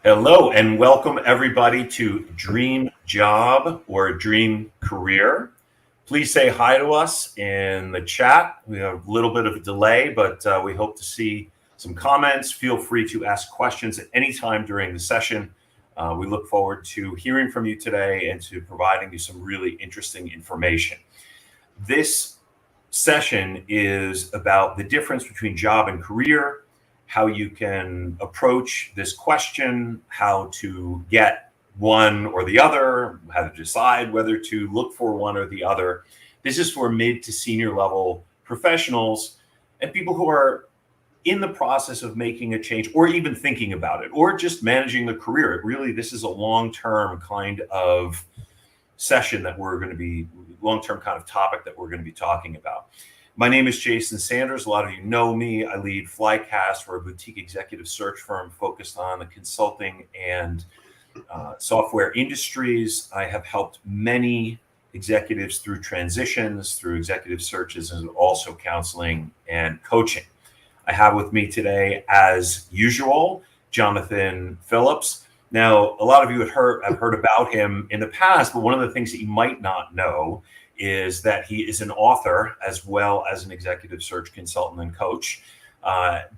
Hello and welcome everybody to Dream Job or Dream Career. Please say hi to us in the chat. We have a little bit of a delay, but we hope to see some comments. Feel free to ask questions at any time during the session. We look forward to hearing from you today and to providing you some really interesting information. This session is about the difference between job and career, how you can approach this question, how to get one or the other, how to decide whether to look for one or the other. This is for mid to senior level professionals and people who are in the process of making a change or even thinking about it or just managing the career. This is a long-term kind of session that we're going to be, long-term kind of topic that we're going to be talking about. My name is Jason Sanders. A lot of you know me. I lead Flycast. We're a boutique executive search firm focused on the consulting and software industries. I have helped many executives through transitions, through executive searches, and also counseling and coaching. I have with me today, as usual, Jonathan Phillips. Now, a lot of you have heard about him in the past, but one of the things that you might not know is that he is an author as well as an executive search consultant and coach.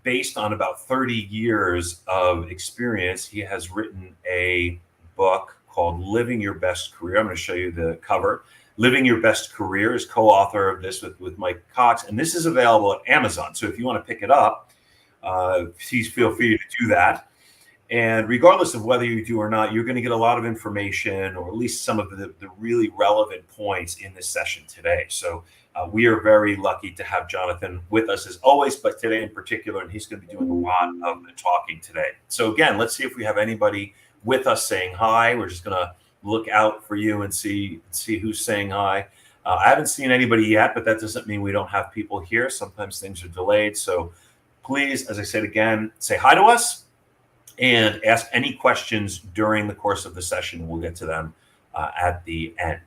Based on about 30 years of experience, he has written a book called Living Your Best Career. I'm going to show you the cover. Living Your Best Career is co-author of this with Mike Cox, and this is available at Amazon. So if you want to pick it up, please feel free to do that. And regardless of whether you do or not, you're going to get a lot of information, or at least some of the really relevant points in this session today. So we are very lucky to have Jonathan with us as always, but today in particular, and he's going to be doing a lot of the talking today. So again, let's see if we have anybody with us saying hi. We're just going to look out for you and see who's saying hi. I haven't seen anybody yet, but that doesn't mean we don't have people here. Sometimes things are delayed. So please, as I said again, say hi to us and ask any questions during the course of the session. We'll get to them at the end.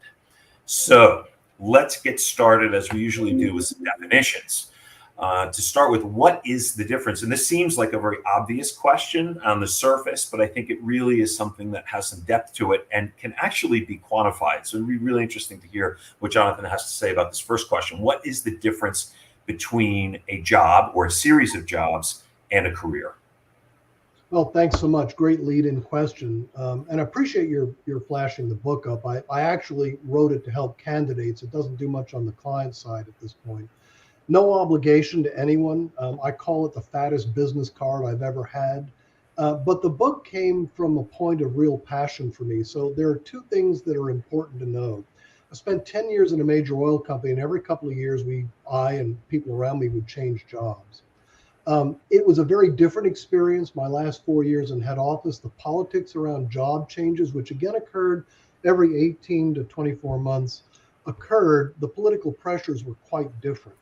So let's get started, as we usually do, with some definitions. To start with, what is the difference? And this seems like a very obvious question on the surface, but I think it really is something that has some depth to it and can actually be quantified. So it'd be really interesting to hear what Jonathan has to say about this first question. What is the difference between a job or a series of jobs and a career? Well, thanks so much. Great lead-in question. And I appreciate your flashing the book up. I actually wrote it to help candidates. It doesn't do much on the client side at this point. No obligation to anyone. I call it the fattest business card I've ever had. But the book came from a point of real passion for me. So there are two things that are important to know. I spent 10 years in a major oil company, and every couple of years I and people around me would change jobs. It was a very different experience. My last 4 years in head office, the politics around job changes, which again occurred every 18 to 24 months, occurred. The political pressures were quite different.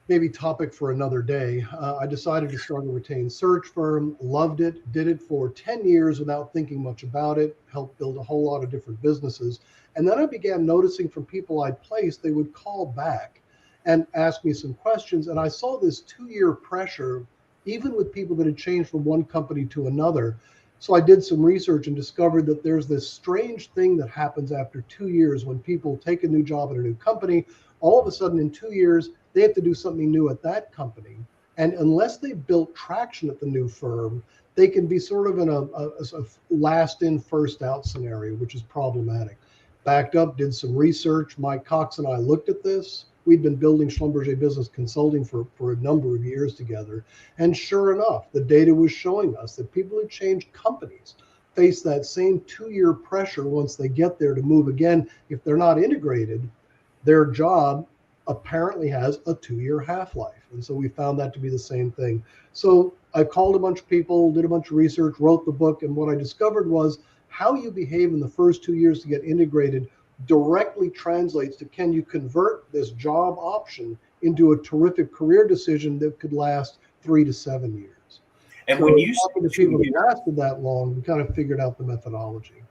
Maybe topic for another day. I decided to start a retained search firm, loved it, did it for 10 years without thinking much about it, helped build a whole lot of different businesses. And then I began noticing from people I'd placed, they would call back and ask me some questions. And I saw this 2-year pressure, even with people that had changed from one company to another. So I did some research and discovered that there's this strange thing that happens after 2 years when people take a new job at a new company. All of a sudden in 2 years, they have to do something new at that company. And unless they built traction at the new firm, they can be sort of in a last in, first out scenario, which is problematic. Backed up, did some research. Mike Cox and I looked at this. We'd been building Schlumberger Business Consulting for a number of years together. And sure enough, the data was showing us that people who changed companies face that same 2-year pressure once they get there to move again. If they're not integrated, their job apparently has a 2-year half-life. And so we found that to be the same thing. So I called a bunch of people, did a bunch of research, wrote the book. And what I discovered was how you behave in the first 2 years to get integrated directly translates to, can you convert this job option into a terrific career decision that could last 3 to 7 years? And so when you talking to people that lasted that long, we kind of figured out the methodology.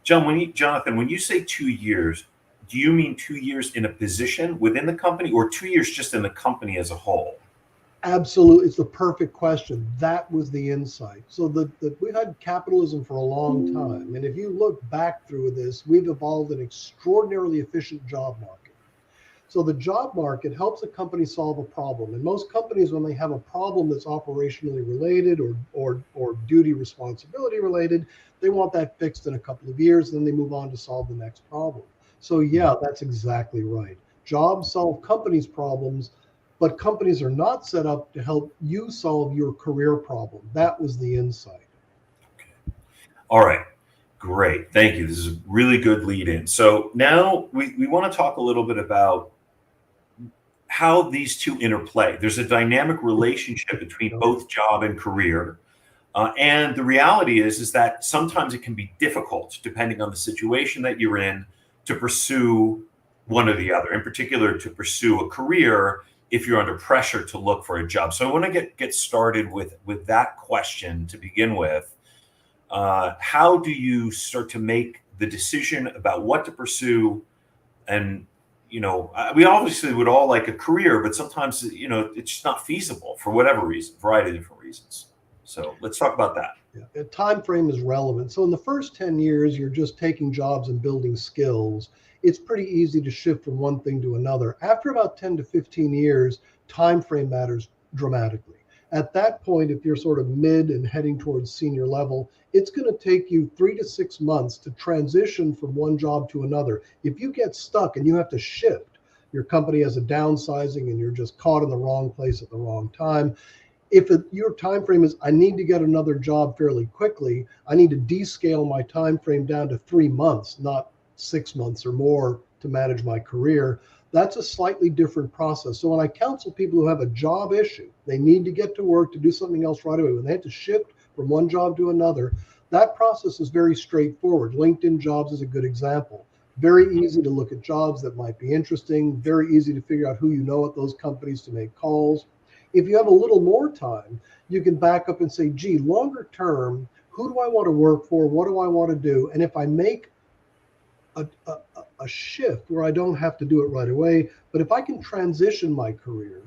Jonathan, when you say 2 years, do you mean 2 years in a position within the company or 2 years just in the company as a whole? Absolutely. It's the perfect question. That was the insight. So we've had capitalism for a long time. And if you look back through this, we've evolved an extraordinarily efficient job market. So the job market helps a company solve a problem. And most companies, when they have a problem that's operationally related or duty responsibility related, they want that fixed in a couple of years, then they move on to solve the next problem. So yeah, that's exactly right. Jobs solve companies' problems, but companies are not set up to help you solve your career problem. That was the insight. All right. Great. Thank you. This is a really good lead in. So now we want to talk a little bit about how these two interplay. There's a dynamic relationship between both job and career. And the reality is that sometimes it can be difficult, depending on the situation that you're in, to pursue one or the other, in particular, to pursue a career if you're under pressure to look for a job. So I want to get started with that question to begin with. How do you start to make the decision about what to pursue? And we obviously would all like a career, but sometimes it's just not feasible for whatever reason, variety of different reasons. So let's talk about that. Yeah. Time frame is relevant. So in the first 10 years, you're just taking jobs and building skills. It's pretty easy to shift from one thing to another. After about 10 to 15 years, time frame matters dramatically. At that point, if you're sort of mid and heading towards senior level, it's going to take you 3 to 6 months to transition from one job to another. If you get stuck and you have to shift, your company has a downsizing and you're just caught in the wrong place at the wrong time. If your time frame is, I need to get another job fairly quickly, I need to descale my time frame down to 3 months, not 6 months or more to manage my career. That's a slightly different process. So when I counsel people who have a job issue, they need to get to work to do something else right away. When they have to shift from one job to another, that process is very straightforward. LinkedIn Jobs is a good example. Very easy to look at jobs that might be interesting, very easy to figure out who you know at those companies to make calls. If you have a little more time, you can back up and say, gee, longer term, who do I want to work for? What do I want to do? And if I make a shift where I don't have to do it right away, but if I can transition my career,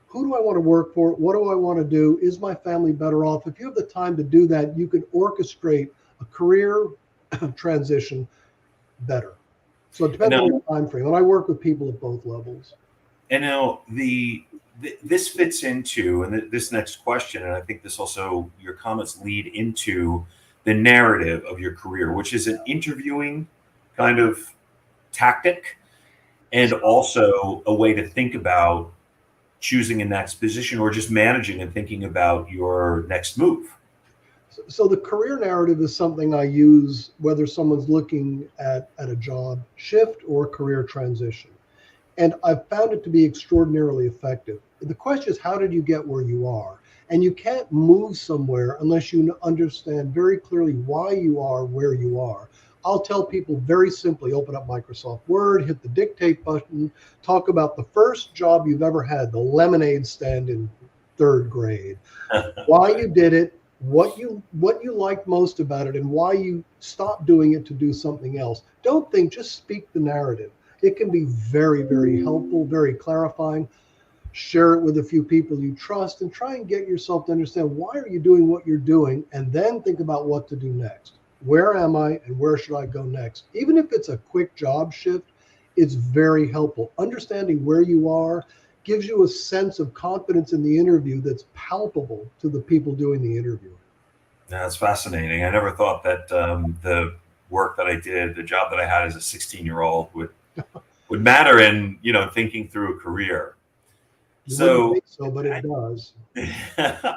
who do I want to work for? What do I want to do? Is my family better off? If you have the time to do that, you can orchestrate a career transition better. So it depends on the time frame. And I work with people at both levels. And now this fits into, and this next question, and I think this also, your comments lead into the narrative of your career, which is an interviewing kind of tactic, and also a way to think about choosing a next position or just managing and thinking about your next move. So the career narrative is something I use whether someone's looking at a job shift or career transition. And I've found it to be extraordinarily effective. The question is, how did you get where you are? And you can't move somewhere unless you understand very clearly why you are where you are. I'll tell people very simply, open up Microsoft Word, hit the dictate button, talk about the first job you've ever had, the lemonade stand in 3rd grade, why you did it, what you liked most about it, and why you stopped doing it to do something else. Don't think, just speak the narrative. It can be very, very helpful, very clarifying. Share it with a few people you trust and try and get yourself to understand why are you doing what you're doing, and then think about what to do next. Where am I and where should I go next? Even if it's a quick job shift, it's very helpful. Understanding where you are gives you a sense of confidence in the interview that's palpable to the people doing the interview. That's fascinating. I never thought that the work that I did, the job that I had as a 16-year-old would matter in, thinking through a career. You wouldn't think so, but it does.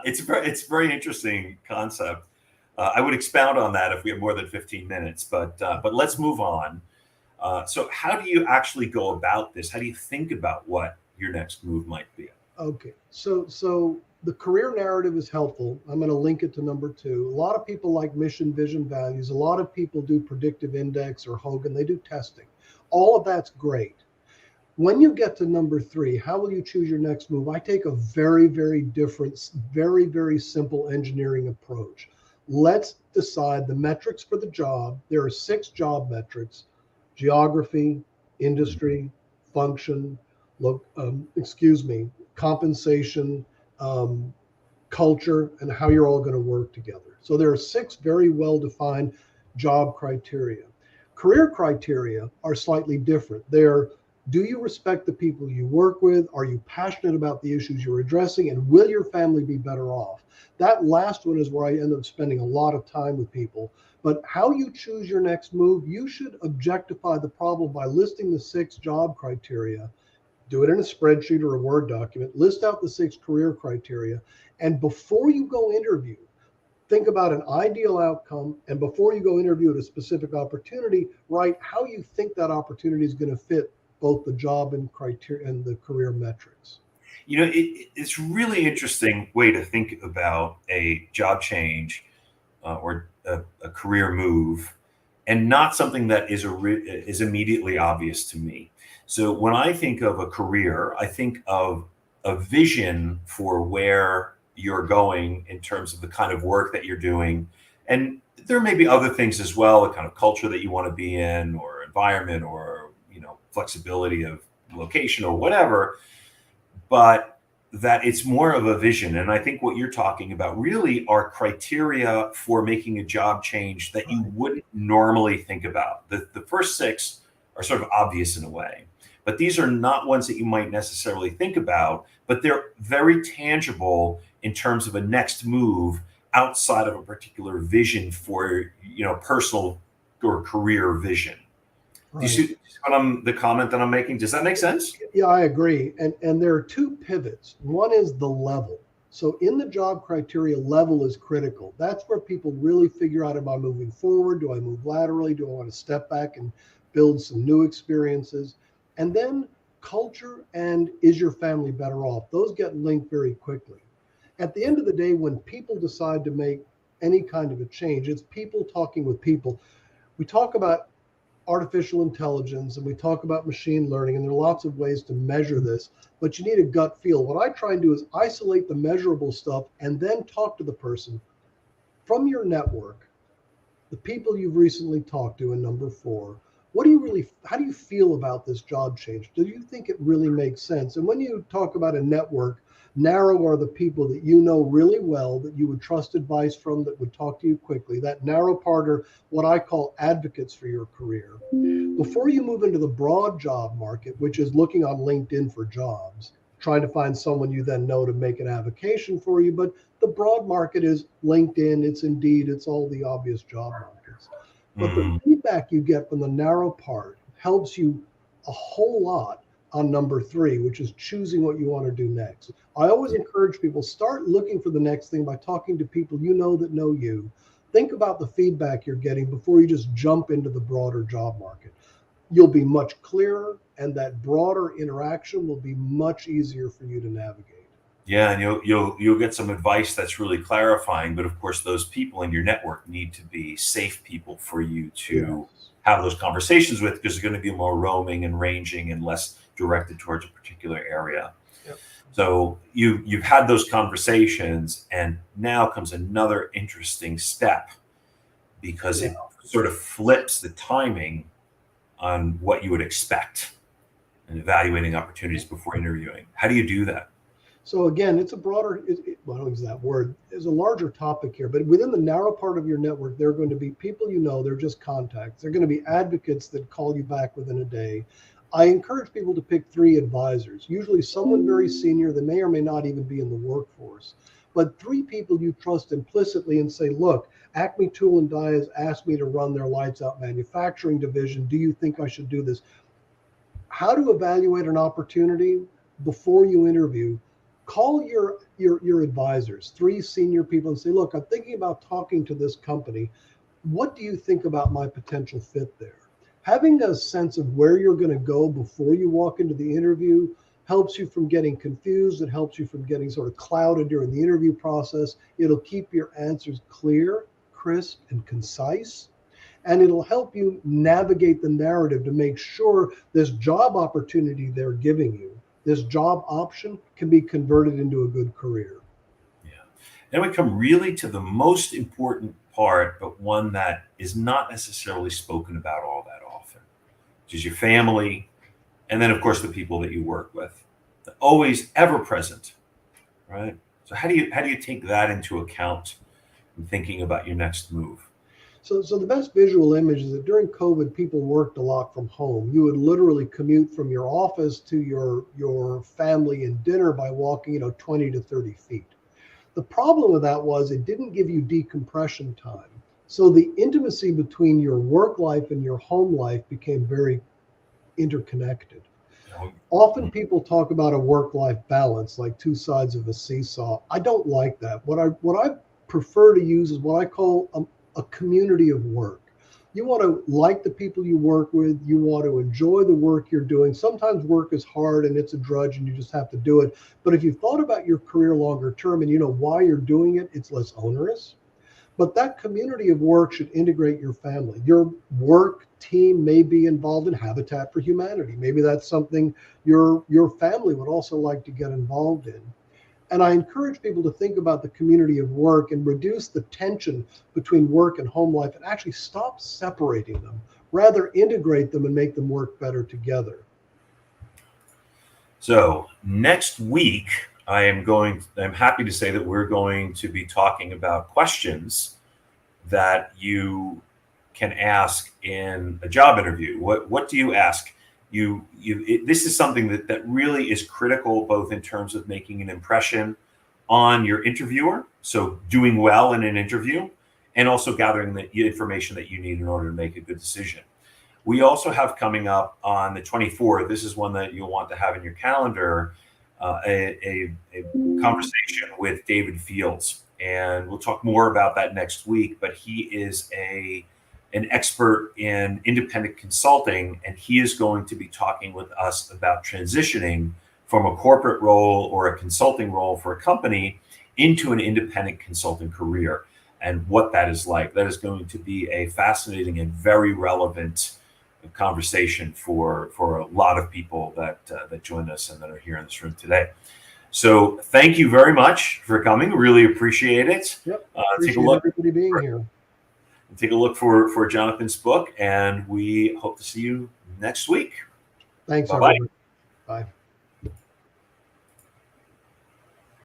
It's a very interesting concept. I would expound on that if we have more than 15 minutes, but let's move on. So how do you actually go about this? How do you think about what your next move might be? Okay, so the career narrative is helpful. I'm going to link it to number 2. A lot of people like mission, vision, values. A lot of people do predictive index or Hogan. They do testing. All of that's great. When you get to number 3, how will you choose your next move? I take a very, very different, very, very simple engineering approach. Let's decide the metrics for the job. There are 6 job metrics: geography, industry, function, compensation, um, culture, and how you're all going to work together. So there are 6 very well-defined job criteria. Career criteria are slightly different. They're, do you respect the people you work with? Are you passionate about the issues you're addressing? And will your family be better off? That last one is where I end up spending a lot of time with people. But how you choose your next move, you should objectify the problem by listing the 6 job criteria. Do it in a spreadsheet or a Word document, list out the 6 career criteria, and before you go interview, think about an ideal outcome, and before you go interview at a specific opportunity, write how you think that opportunity is going to fit both the job and criteria and the career metrics. It's really interesting way to think about a job change or a career move, and not something that is immediately obvious to me. So when I think of a career, I think of a vision for where you're going in terms of the kind of work that you're doing. And there may be other things as well, the kind of culture that you want to be in, or environment, or, flexibility of location or whatever, but that it's more of a vision. And I think what you're talking about really are criteria for making a job change that you wouldn't normally think about. The first 6 are sort of obvious in a way, but these are not ones that you might necessarily think about, but they're very tangible in terms of a next move outside of a particular vision for, personal or career vision. Right. Do you see the comment that I'm making? Does that make sense? Yeah, I agree. And there are 2 pivots. One is the level. So in the job criteria, level is critical. That's where people really figure out, am I moving forward? Do I move laterally? Do I want to step back and build some new experiences? And then culture and is your family better off? Those get linked very quickly. At the end of the day, when people decide to make any kind of a change, it's people talking with people. We talk about artificial intelligence and we talk about machine learning, and there are lots of ways to measure this, but you need a gut feel. What I try and do is isolate the measurable stuff and then talk to the person from your network, the people you've recently talked to in number 4. How do you feel about this job change? Do you think it really makes sense? And when you talk about a network, narrow are the people that you know really well, that you would trust advice from, that would talk to you quickly. That narrow part are what I call advocates for your career. Before you move into the broad job market, which is looking on LinkedIn for jobs, trying to find someone you then know to make an avocation for you. But the broad market is LinkedIn, it's Indeed, it's all the obvious job markets. But the feedback you get from the narrow part helps you a whole lot on number 3, which is choosing what you want to do next. I always encourage people, start looking for the next thing by talking to people you know that know you. Think about the feedback you're getting before you just jump into the broader job market. You'll be much clearer, and that broader interaction will be much easier for you to navigate. Yeah, and you'll get some advice that's really clarifying. But of course, those people in your network need to be safe people for you to have those conversations with, because they're going to be more roaming and ranging and less directed towards a particular area. Yep. So you've had those conversations, and now comes another interesting step, because it sort of flips the timing on what you would expect and evaluating opportunities before interviewing. How do you do that? So again, it's a broader, well, I don't use that word, there's a larger topic here, but within the narrow part of your network, there are going to be people you know, they're just contacts. They're going to be advocates that call you back within a day. I encourage people to pick 3 advisors, usually someone very senior that may or may not even be in the workforce, but 3 people you trust implicitly and say, look, Acme Tool and Die has asked me to run their lights out manufacturing division. Do you think I should do this? How to evaluate an opportunity before you interview. Call your advisors, 3 senior people, and say, look, I'm thinking about talking to this company. What do you think about my potential fit there? Having a sense of where you're going to go before you walk into the interview helps you from getting confused. It helps you from getting sort of clouded during the interview process. It'll keep your answers clear, crisp, and concise. And it'll help you navigate the narrative to make sure this job opportunity they're giving you, this job option, can be converted into a good career. Yeah. And we come really to the most important part, but one that is not necessarily spoken about all that often, which is your family. And then, of course, the people that you work with. Always ever present, right? So how do you take that into account in thinking about your next move? So the best visual image is that during COVID, people worked a lot from home. You would literally commute from your office to your family and dinner by walking, 20 to 30 feet. The problem with that was it didn't give you decompression time. So the intimacy between your work life and your home life became very interconnected. Often people talk about a work-life balance, like two sides of a seesaw. I don't like that. What I prefer to use is what I call a community of work. You want to like the people you work with. You want to enjoy the work you're doing. Sometimes work is hard and it's a drudge and you just have to do it. But if you've thought about your career longer term and you know why you're doing it, it's less onerous. But that community of work should integrate your family. Your work team may be involved in Habitat for Humanity. Maybe that's something your family would also like to get involved in. And I encourage people to think about the community of work and reduce the tension between work and home life and actually stop separating them, rather integrate them and make them work better together. So next week, I'm happy to say that we're going to be talking about questions that you can ask in a job interview. What do you ask? This is something that really is critical, both in terms of making an impression on your interviewer, so doing well in an interview, and also gathering the information that you need in order to make a good decision. We also have coming up on the 24th, this is one that you'll want to have in your calendar, a conversation with David Fields. And we'll talk more about that next week, but he is an expert in independent consulting, and he is going to be talking with us about transitioning from a corporate role or a consulting role for a company into an independent consulting career and what that is like. That is going to be a fascinating and very relevant conversation for a lot of people that join us and that are here in this room today. So thank you very much for coming. Really appreciate it. Yep. Appreciate everybody being here. Take a look for Jonathan's book, and we hope to see you next week. Thanks, Bye-bye. everybody. Bye.